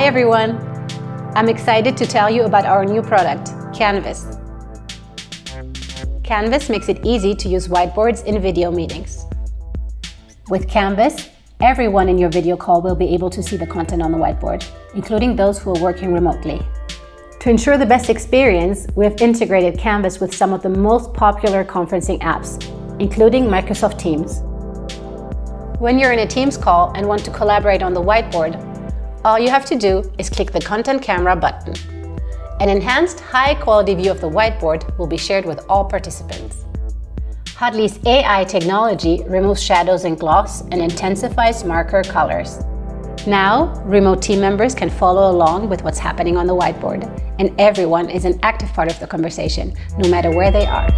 everyone! I'm excited to tell you about our new product, Canvas. Canvas makes it easy to use whiteboards in video meetings. With Canvas, everyone in your video call will be able to see the content on the whiteboard, including those who are working remotely. To ensure the best experience, we have integrated Canvas with some of the most popular conferencing apps, including Microsoft Teams. When you're in a Teams call and want to collaborate on the whiteboard, all you have to do is click the Content Camera button. An enhanced, high-quality view of the whiteboard will be shared with all participants. Huddly's AI technology removes shadows and gloss and intensifies marker colors. Now, remote team members can follow along with what's happening on the whiteboard, and everyone is an active part of the conversation, no matter where they are.